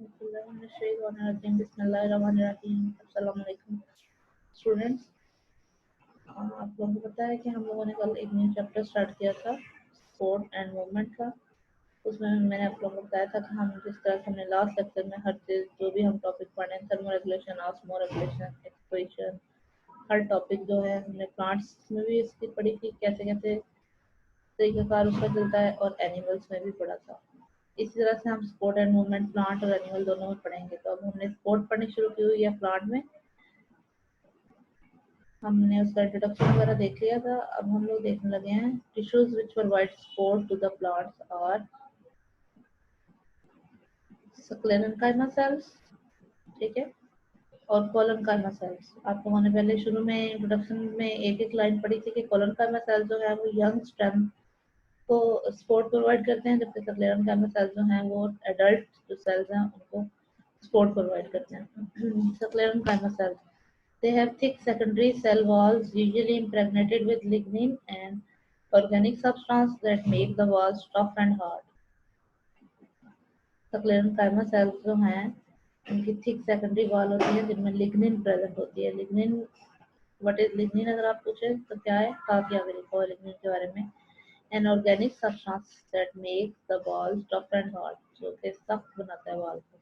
बिस्मिल्लाहिर्रहमानिर्रहीम। स्टूडेंट्स, आप लोगों को पता है कि हम लोगों ने कल एक न्यू चैप्टर स्टार्ट किया था स्पोर्ट एंड मूवमेंट का। उसमें मैंने आप लोगों को बताया था कि हम जिस तरह से हमने लास्ट लेक्चर में हर चीज़ जो भी हम टॉपिक पढ़े, thermoregulation, osmoregulation, exposition, हर टॉपिक जो है हमने प्लांट्स में भी इसकी पढ़ी थी, कैसे कैसे तरीकाकार उसका चलता है, और एनिमल्स में भी पढ़ा था। इसी तरह से हम स्पोर्ट एंड मूवमेंट प्लांट और एनिमल दोनों में पढ़ेंगे। तो अब हमने स्पोर्ट पढ़नी शुरू की हुई है प्लांट में, हमने उसका इंट्रोडक्शन वगैरह देख लिया था। अब हम लोग देखने लगे हैं tissues which provide support to the plants और स्क्लेरेन्काइमा सेल्स, ठीक है, और कोलनकाइमा सेल्स। आप लोगों ने पहले शुरू में इंट्रोडक्शन में एक एक लाइन पढ़ी थी कि कोलनकाइमा सेल्स जो है वो यंग स्टेम को सपोर्ट प्रोवाइड करते हैं, जबकि स्क्लेरेन्काइमा सेल्स जो हैं वो एडल्ट जो सेल्स हैं उनको सपोर्ट प्रोवाइड करते हैं। Sclerenchyma cells, they have thick secondary cell walls usually impregnated with lignin and organic substance that make the walls tough and hard. Sclerenchyma cells जो हैं उनकी थिक सेकेंडरी वॉल होती है जिनमें लिग्निन प्रेजेंट होती है। लिग्निन, व्हाट इज लिग्निन अगर आप पूछे तो क्या है, काफी आगे लिखा हुआ लिग्निन के बारे में। An organic substance that make the walls tough and hard, जो कि सख्त बनाता है वॉल को,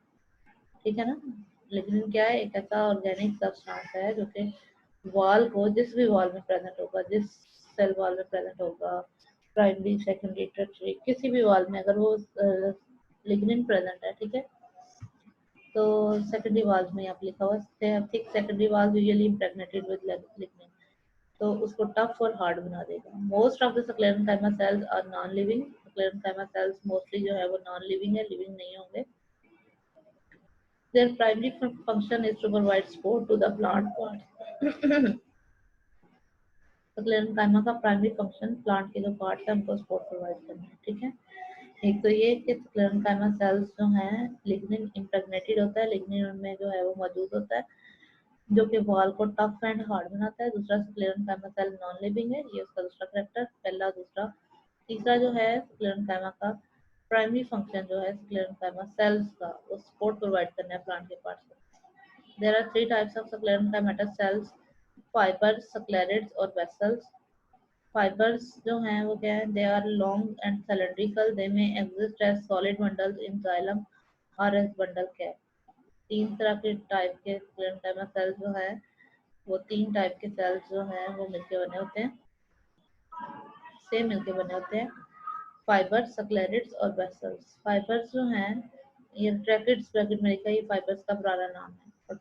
ठीक है ना। लिग्निन क्या है, एक ऐसा ऑर्गेनिक सब्सटेंस है जो कि वॉल को, जिस भी वॉल में प्रेजेंट होगा, जिस सेल वॉल में प्रेजेंट होगा, प्राइमरी सेकेंडरी टर्शियरी किसी भी वॉल में अगर वो लिग्निन प्रेजेंट है, ठीक है, तो सेकेंडरी वॉल्स में यहाँ पे लिखा हुआ है thick secondary walls usually impregnated with lignin, तो उसको टफ और हार्ड बना देगा। Most of the sclerenchyma cells are non living. Sclerenchyma cells mostly जो है वो नॉन लिविंग है, लिविंग नहीं होंगे। Their primary function is to provide support to the plant parts. Sclerenchyma का प्राइमरी फंक्शन प्लांट के जो पार्ट्स हैं उनको सपोर्ट प्रोवाइड करना है, ठीक है। एक तो ये कि स्क्लेरेन्काइमा सेल्स जो हैं लिग्निन इम्प्रेग्नेटेड होता है, लिग्निन उनमें जो है वो मौजूद होता है जो कि वॉल को टफ एंड हार्ड बनाता है। दूसरा, स्क्लेरेन्काइमा सेल नॉन लिविंग है, ये उसका दूसरा कैरेक्टर, पहला। दूसरा, तीसरा जो है स्क्लेरेन्काइमा का प्राइमरी फंक्शन जो है स्क्लेरेन्काइमा सेल्स का, वो सपोर्ट प्रोवाइड करना है प्लांट के पार्ट्स को। There are three types of sclerenchyma cells: fibers, sclerids और vessels. Fibers जो हैं वो क्या है, they are long and cylindrical. They may exist as solid bundles in xylem or as bundle cap. तीन तरह के टाइप के sclerenchyma cells जो है वो तीन टाइप के सेल्स जो हैं वो मिलके बने होते हैं, से मिलके बने होते हैं। फाइबर्स, सक्लेरिड्स और वेसल्स। फाइबर्स जो हैं ये ट्रैकिड्स ब्रैकेट में लिखा है, ये फाइबर्स का पुराना नाम है, और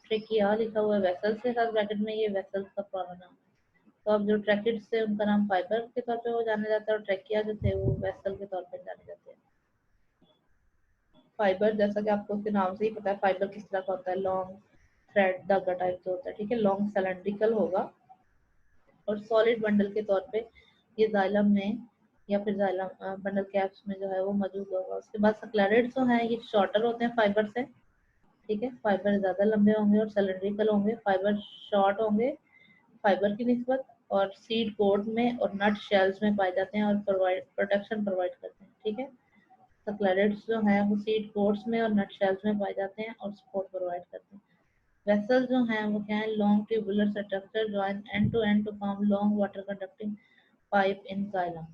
ट्रेकिया लिखा हुआ है वेसल्स के साथ ब्रैकेट में, ये वेसल्स का पुराना नाम है। तो अब जो ट्रैकिड्स थे उनका नाम फाइबर के तौर पे वो जाने जाता है, और ट्रेकिया जो थे वो वेसल के तौर पे जाने जाते हैं। फाइबर, जैसा कि आपको उसके नाम से ही पता है फाइबर किस तरह का होता है, लॉन्ग थ्रेड धागा टाइप का होता है, ठीक है, लॉन्ग सिलेंड्रिकल होगा, और सॉलिड बंडल के तौर पे ये जाइलम में या फिर जाइलम बंडल कैप्स में जो है वो मौजूद होगा। उसके बाद सक्लेरिड्स जो हैं ये शॉर्टर होते हैं फाइबर से, ठीक है, फाइबर ज़्यादा लंबे होंगे और सिलेंड्रिकल होंगे, फाइबर शॉर्ट होंगे फाइबर की निस्बत, और सीड कोट में और नट शेल्स में पाए जाते हैं और प्रोटेक्शन प्रोवाइड करते हैं, ठीक है। सक्लेरिड्स जो हैं वो सीड कोट्स में और नट शेल्स में पाए जाते हैं और सपोर्ट प्रोवाइड करते हैं। वेसल जो हैं वो क्या है, long tubular structure join end to end to form long water conducting pipe in xylem.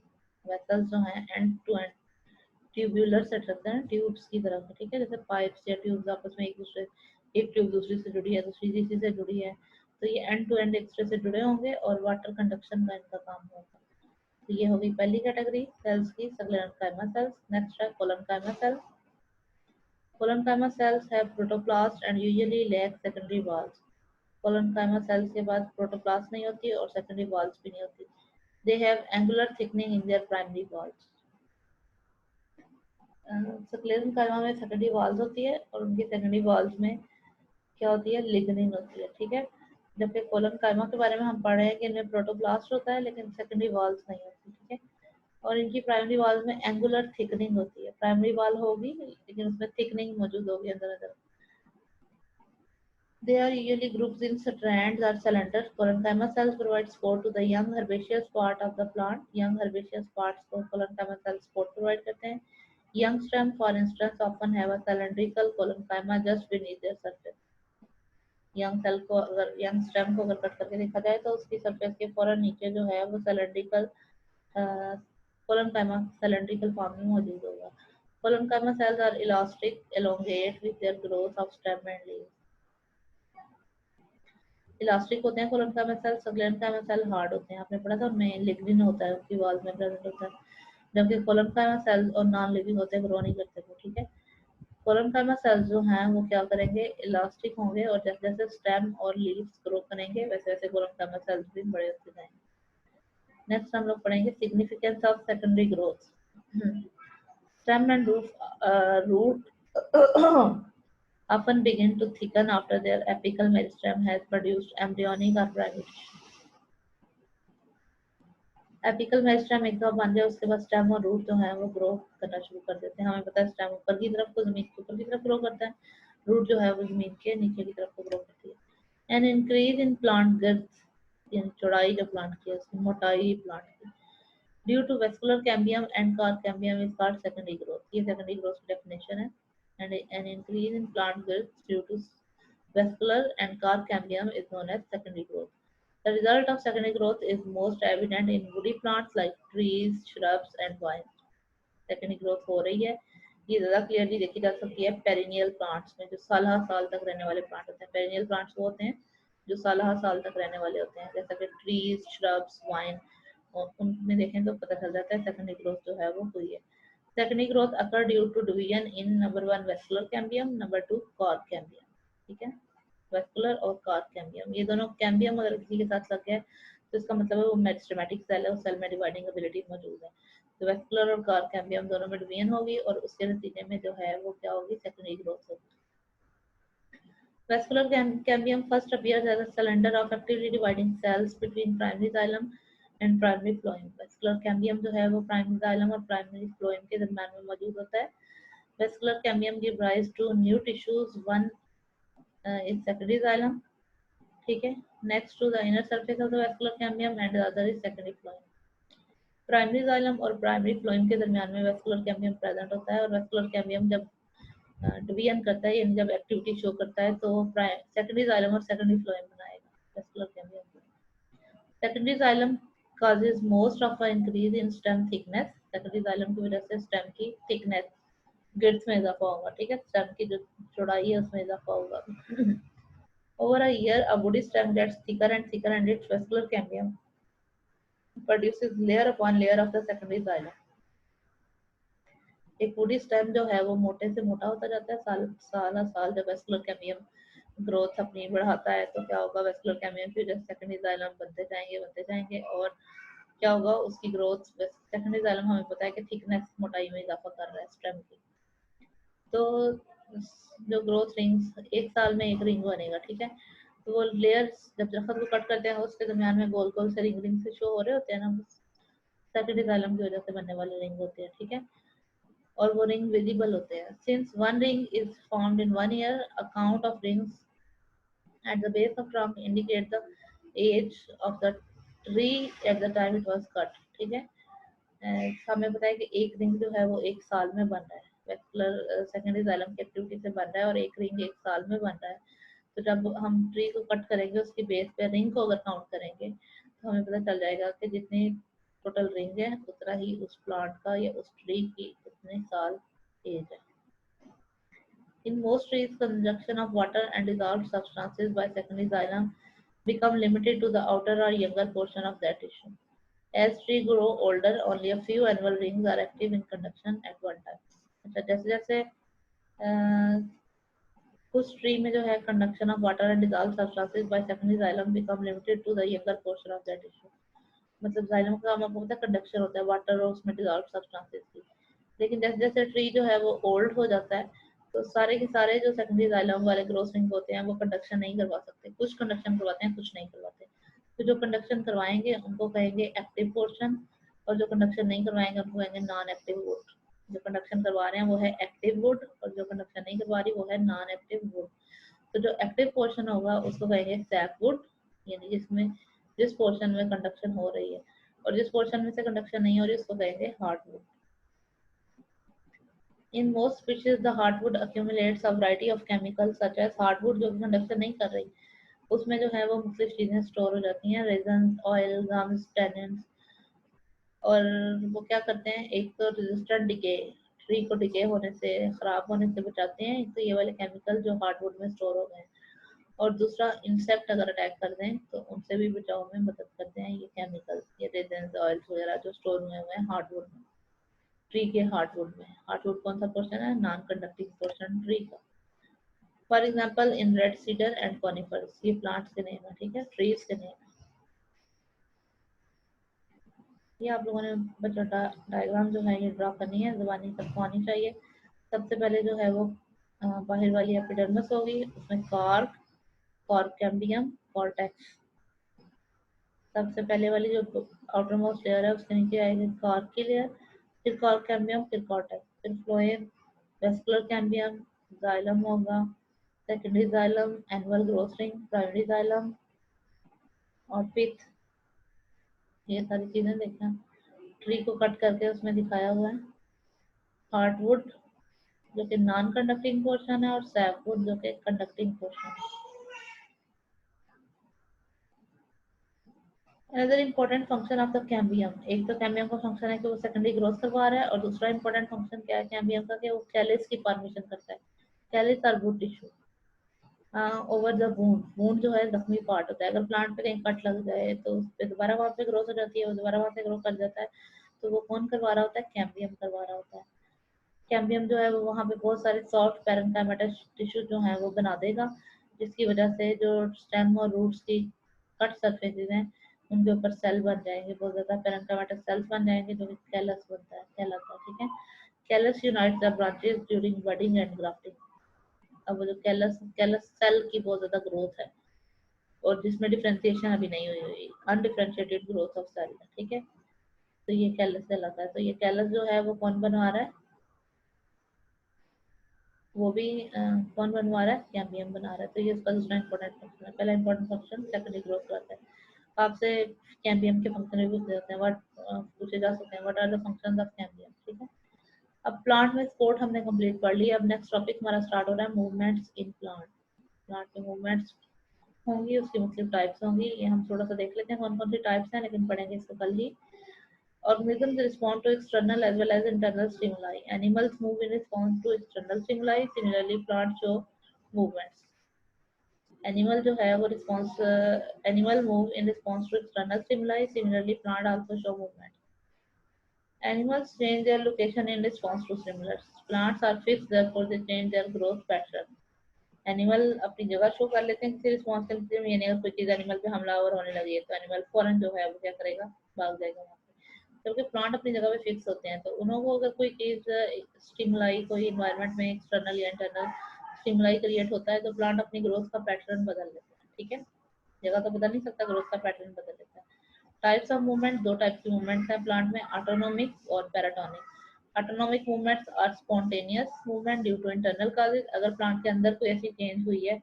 Vessels जो हैं end to end tubular structure हैं, ट्यूब्स की तरह, ठीक है, जैसे पाइप्स या ट्यूब्स आपस में एक ट्यूब दूसरी से जुड़ी है, दूसरी तीसरी से जुड़ी है, तो ये एंड टू एंड एक दूसरे से जुड़े होंगे और वाटर कंडक्शन का इनका काम होगा। तो ये होगी पहली कैटेगरी सेल्स की, स्क्लेरेन्काइमा सेल्स। नेक्स्ट है collenchyma cells. Collenchyma cells have protoplast and usually lack secondary walls. Collenchyma cells के पास प्रोटोप्लास्ट नहीं होती और सेकेंडरी वॉल्स भी नहीं होती। They have angular thickening in their primary walls. Sclerenchyma में सेकेंडरी वॉल्स होती है और उनकी सेकेंडरी वॉल्स में क्या होती है, लिग्निन होती है, ठीक है। जबकि कोलनकाइमा के बारे में हम पढ़ रहे हैं कि इनमें प्रोटोप्लास्ट होता है लेकिन सेकेंडरी वॉल्स नहीं होती, ठीक है। और इनकी प्राइमरी वॉल्स में एंगुलर थिकनिंग होती है, प्राइमरी वॉल होगी लेकिन उसमें थिकनिंग मौजूद होगी अंदर अंदर। They are usually grouped in strands or cylinders. Parenchyma cells provide support to the young herbaceous part of the plant. Young herbaceous parts को parenchyma cells support provide करते हैं। Young stem, for instance, often have a cylindrical collenchyma just beneath their surface. Young stem को अगर cut करके देखा जाए तो उसकी सरफेस के फौरन नीचे जो है वो सिलेंड्रिकल collenchyma cylindrical फॉर्म में मौजूद होगा. Collenchyma cells are elastic, elongate with their growth of stem and leaves. Elastic होते हैं कोलनकाइमा सेल. सबक्लेनकाइमा सेल हार्ड होते हैं. आपने पढ़ा था उनमें लिग्निन होता है, उसकी वॉल में प्रेजेंट होता है, जबकि कोलनकाइमा सेल और नॉन लिविंग होते हैं, ग्रो नहीं करते वो. ठीक है. कोलनकाइमा सेल्स जो हैं वो क्या करेंगे, इलास्टिक होंगे और जैसे जैसे स्टेम और लीव्स ग्रो करेंगे वैसे वैसे कोलनकाइमा सेल्स भी बड़े होते जाएंगे. नेक्स्ट हम लोग पढ़ेंगे significance of secondary growth. Stem and root often begin to thicken after their apical meristem has produced embryonic or primary tissue. Apical meristem एक दफा बन जाए उसके बाद स्टेम और रूट जो है वो ग्रो करना शुरू कर देते हैं. हमें पता है स्टेम ऊपर की तरफ को जमीन के ऊपर की तरफ ग्रो करता है, रूट जो है वो जमीन के नीचे की तरफ को ग्रो करती है. An increase in plant girth, यानी चौड़ाई जो प्लांट की है उसकी मोटाई प्लांट की, due to vascular cambium and cork cambium is called secondary growth. ये सेकेंडरी ग्रोथ की डेफिनेशन है. And an increase in plant girth due to vascular and car cambium is known as secondary growth. The result of secondary growth is most evident in woody plants like trees, shrubs and vines. Secondary growth हो रही है, ये ज़्यादा clearly देखी जा सकती है perennial plants में, जो साल हर साल तक रहने वाले प्लांट होते हैं. पेरिनियल प्लांट्स वो होते हैं जो साल हर साल तक रहने वाले होते हैं, जैसा कि ट्रीज, श्रब्स, वाइन. और उनमें देखें तो पता चल जाता है सेकेंडरी ग्रोथ जो है वो हुई है. Secondary growth occur due to division in number 1 vascular cambium, number 2 cork cambium. ठीक है. वेस्कुलर और कार कैम्बियम, ये दोनों कैम्बियम अगर किसी के साथ लग गया तो इसका मतलब है वो मेरिस्टेमेटिक सेल है, उस सेल में डिवाइडिंग एबिलिटी मौजूद है. तो वेस्कुलर और कार कैम्बियम दोनों में डिवीजन होगी और उसके नतीजे में जो है वो क्या होगी, सेकेंडरी ग्रोथ होगी. Vascular cambium first appears as a cylinder of actively dividing cells between primary xylem and primary phloem. Vascular cambium जो है वो प्राइमरी जाइलम और प्राइमरी फ्लोएम के दरमियान में मौजूद होता है. Vascular cambium give rise to new tissues, one is secondary xylem. ठीक है. Next to the inner surface of the vascular cambium and the other is secondary phloem. Primary xylem और प्राइमरी फ्लोएम के दरमियान में वेस्कुलर कैम्बियम प्रेजेंट होता है और vascular cambium जब डिवीजन करता है यानी जब एक्टिविटी शो करता है तो सेकेंडरी जाइलम और सेकेंडरी फ्लोएम बनाएगा vascular cambium. Secondary xylem causes most of the increase in stem thickness. Secondary xylem की वजह से स्टेम की थिकनेस, गिर्थ में इजाफा होगा. ठीक है. स्टेम की जो चौड़ाई है उसमें इजाफा होगा. Over a year, a woody stem gets thicker and thicker, and its vascular cambium produces layer upon layer of the secondary xylem. एक woody stem जो है वो मोटे से मोटा होता जाता है साल जब vascular cambium ग्रोथ अपनी बढ़ाता है तो क्या होगा, vascular cambium की वजह से secondary xylem बनते जाएंगे और क्या होगा, उसकी ग्रोथ. secondary xylem हमें पता है कि थिकनेस, मोटाई में इजाफा कर रहा है स्टेम की. तो जो ग्रोथ रिंग्स, एक साल में एक रिंग बनेगा. ठीक है. तो वो लेयर्स जब दरख्त को कट करते हैं उसके दरमियान में गोल गोल से रिंग से शो हो रहे होते हैं ना, सेकेंडरी जाइलम की वजह से बनने वाले रिंग होते हैं. ठीक है. और वो रिंग विजिबल होते हैं. Since one ring is formed in 1 year, a count of rings at the base of trunk indicate the age of the tree at the time it was cut. ठीक है. हमें पता है कि एक रिंग जो है वो एक साल में बन रहा है, वेस्कुलर सेकेंडरी जाइलम की एक्टिविटी से बन रहा है और एक रिंग एक साल में बन रहा है. तो जब हम ट्री को कट करेंगे उसकी बेस पे रिंग को अगर काउंट करेंगे तो हमें पता चल जाएगा कि जितनी टोटल रिंग है उतना ही उस प्लांट का या उस ट्री की उतने साल एज है. In most trees, consumption of water and dissolved substances by secondary xylem become limited to the outer or younger portion of that tissue. As trees grow older, only a few annual rings are active in conduction at one time. अच्छा, जैसे जैसे कुछ tree में जो है conduction of water and dissolved substances by secondary xylem become limited to the younger portion of that tissue. मतलब xylem का काम आपको पता है कंडक्शन होता है वाटर और उसमें डिसॉल्व्ड सब्सटेंसेस की. लेकिन जैसे जैसे ट्री जो है वो ओल्ड हो जाता है तो सारे के सारे जो सेकेंडरी जाइलम वाले ग्रोथ रिंग होते हैं वो कंडक्शन नहीं करवा सकते. कुछ कंडक्शन करवाते हैं, कुछ नहीं करवाते. तो जो कंडक्शन करवाएंगे उनको कहेंगे एक्टिव पोर्शन और जो कंडक्शन नहीं करवाएंगे उनको कहेंगे नॉन एक्टिव वुड. जो कंडक्शन करवा रहे हैं वो है एक्टिव वुड और जो कंडक्शन नहीं करवा रही वो है नॉन एक्टिव वुड. तो जो एक्टिव पोर्शन होगा उसको कहेंगे सैप वुड, यानी जिसमें जिस पोर्शन में कंडक्शन हो रही है, और जिस पोर्शन में से कंडक्शन नहीं हो रही उसको कहेंगे hard would. In most species the hardwood accumulates a variety of chemicals such as hardwood जो कि कंडक्शन नहीं कर रही, उसमें जो है वो मुख्तलिफ चीजें स्टोर हो जाती हैं, रेजन, ऑयल, गम्स, टेनिन्स। और वो क्या करते हैं, एक तो रेजिस्टेंट डिके, ट्री को डिके होने से, खराब होने से बचाते हैं, एक तो ये वाले केमिकल जो हार्डवुड में स्टोर हो गए हैं, और दूसरा इंसेक्ट अगर अटैक कर दें तो उनसे भी बचाव में मदद करते हैं ये केमिकल, ये रेजन, ऑयल्स वगैरह जो स्टोर हुए हुए हैं हार्डवुड में, ट्री के हार्डवुड में। हार्डवुड कौन सा पोर्शन है, नॉन कंडक्टिंग पोर्शन ट्री का। For example in red cedar and conifers, ये प्लांट्स के नेम है, ठीक है, ट्रीज के नेम है। ये आप लोगों ने बच्चा डायग्राम जो है ये ड्रा करनी है, ज़ुबानी सबको आनी चाहिए। सबसे पहले जो है वो बाहर वाली एपिडर्मिस होगी, उसमें कार्क, कॉर्क कैम्बियम, कॉर्टेक्स। सबसे पहले वाली जो आउटर मोस्ट लेयर है उसके नीचे आएगी कार्क की लेयर, फिर कॉर्क कैम्बियम, फिर कॉर्टेक्स, फिर फ्लोएम, वेस्कुलर कैम्बियम, जाइलम होगा, secondary xylem, annual growth ring, primary xylem और पिथ। ये सारी चीजें देखना, ट्री को कट करके उसमें दिखाया हुआ है। हार्डवुड जो कि नॉन कंडक्टिंग पोर्शन है और सैपवुड जो कि कंडक्टिंग पोर्शन है। Another important function of the cambium, एक तो कैम्बियम का फंक्शन है कि वो सेकेंडरी ग्रोथ करवा रहा है, और दूसरा इंपॉर्टेंट फंक्शन क्या है कैम्बियम का, कि वो कैलिस की फॉर्मेशन करता है, कैलिस और would tissue over the wound. Wound जो है जख्मी पार्ट होता है, अगर प्लांट पे कहीं कट लग जाए तो उस पे दोबारा वहाँ पे ग्रोथ हो जाती है, वो दोबारा वहाँ से ग्रो कर जाता है, तो वो कौन करवा रहा होता है, कैम्बियम करवा रहा होता है। कैम्बियम जो है वो वहाँ पे बहुत सारे सॉफ्ट पैरेन्काइमेटस टिश्यू जो है वो बना देगा, जिसकी वजह से जो स्टेम और रूट्स की कट सरफेसेस हैं उनके ऊपर सेल बन जाएंगे, बहुत ज़्यादा पैरेन्काइमेटस सेल्स बन जाएंगे, जो कि कैलस बनता है, कहलाता है, ठीक है। Callus unite the branches during budding and grafting. अब वो जो कैलस कैलस सेल की बहुत ज़्यादा ग्रोथ है, और जिसमें डिफ्रेंसिएशन अभी नहीं हुई हुई, अनडिफ्रेंशिएटेड ग्रोथ ऑफ सेल, ठीक है, तो ये कैलस कहलाता है। तो ये कैलस जो है वो कौन बनवा रहा है, वो भी कौन बनवा रहा है, कैम्बियम बना रहा है। तो ये उसका दूसरा इंपॉर्टेंट फंक्शन है। पहला इंपॉर्टेंट फंक्शन सेकेंडरी ग्रोथ करता है। आपसे कैम्बियम के फंक्शन भी पूछे जाते हैं, व्हाट पूछे जा सकते हैं, what are the functions of cambium, ठीक है। अब प्लांट में स्पोर्ट हमने कंप्लीट कर लिया। अब नेक्स्ट टॉपिक हमारा स्टार्ट हो रहा है मूवमेंट्स इन प्लांट। प्लांट में मूवमेंट्स होंगी, उसकी मुख्तलिफ टाइप्स होंगी, ये हम थोड़ा सा देख लेते हैं कौन कौन सी टाइप्स हैं, लेकिन पढ़ेंगे इसको कल ही। Organisms respond to external as well as internal stimuli. Animals move in response to external stimuli. Similarly, plants show movements. Animal जो है वो response animal move in response to external stimuli. Similarly, plant also show movement. Animals change their location in response to stimulus. Plants are fixed, therefore they change their growth pattern. Animal अपनी जगह show कर लेते हैं किसी response के लिए, यानी अगर कोई चीज एनिमल पे हमलावर होने लगी है तो एनिमल फौरन जो है वो क्या करेगा, भाग जाएगा वहाँ पे। जबकि प्लांट अपनी जगह पे फिक्स होते हैं, तो उनको अगर कोई चीज स्टिमुलाई, कोई इन्वायरमेंट में एक्सटर्नल या इंटरनल स्टिमुलाई क्रिएट होता है, तो प्लांट अपनी ग्रोथ का पैटर्न बदल लेते हैं, ठीक है। जगह तो बदल नहीं सकता, ग्रोथ का पैटर्न बदल लेता है। टाइप्स ऑफ मूवमेंट, दो टाइप की मूवमेंट्स हैं प्लांट में, ऑटोनोमिक और paratonic. Autonomic movements are spontaneous movement due to internal causes. अगर प्लांट के अंदर कोई ऐसी चेंज हुई है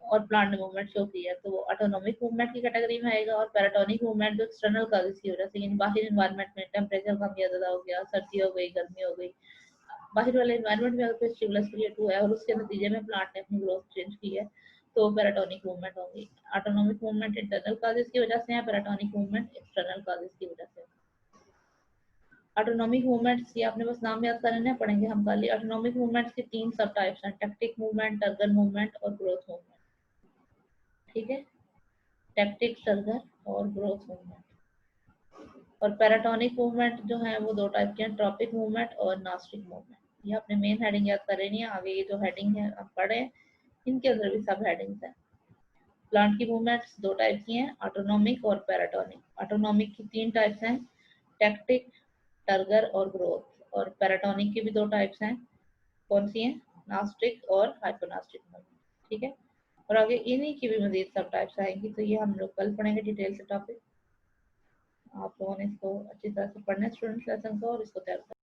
और प्लांट ने मूवमेंट शो की है तो वो ऑटोनोमिक मूवमेंट की कैटेगरी में आएगा। और पैराटोनिक मूवमेंट जो एक्सटर्नल कॉजेज की वजह से, यानी बाहर इन्वायरमेंट में टेम्परेचर कम या ज्यादा हो गया, सर्दी हो गई, गर्मी हो गई, बाहर वाले इन्वायरमेंट में अगर कोई स्टिमुलस क्रिएट हुआ है और उसके नतीजे में प्लांट ने अपनी ग्रोथ चेंज की है, तो पैराटोनिक मूवमेंट होगी। ऑटोनोमिक मूवमेंट इंटरनल कॉजेज की वजह से है, पैराटोनिक मूवमेंट एक्सटर्नल कॉजेज की वजह से। ऑटोनोमिक मूवमेंट्स, ये आपने बस नाम याद करने हैं, पढ़ेंगे हम कल ही। ऑटोनोमिक मूवमेंट्स की तीन सब टाइप्स हैं, टैक्टिक मूवमेंट, टर्गर मूवमेंट और ग्रोथ मूवमेंट, ठीक है। टैक्टिक, टर्गर और ग्रोथ मूवमेंट। और पैराटोनिक मूवमेंट जो है वो दो टाइप के हैं, ट्रॉपिक मूवमेंट और नास्टिक मूवमेंट। ये अपने मेन हेडिंग याद कर रही है, आगे ये जो हेडिंग है आप पढ़े, इनके अंदर भी सब हेडिंग्स हैं। प्लांट की मूवमेंट्स दो टाइप की हैं, ऑटोनोमिक और पैराटोनिक। ऑटोनोमिक की तीन टाइप्स हैं, टैक्टिक, टर्गर और ग्रोथ। और पैराटोनिक की भी दो टाइप्स हैं, कौन सी हैं, नास्टिक और हाइपोनास्टिक मूवमेंट, ठीक है। और आगे इन्हीं की भी मजीद सब टाइप्स आएंगी, तो ये हम लोग कल पढ़ेंगे डिटेल से टॉपिक। आप लोगों ने इसको अच्छी तरह से पढ़ना है स्टूडेंट्स लेसन को, और इसको तैयार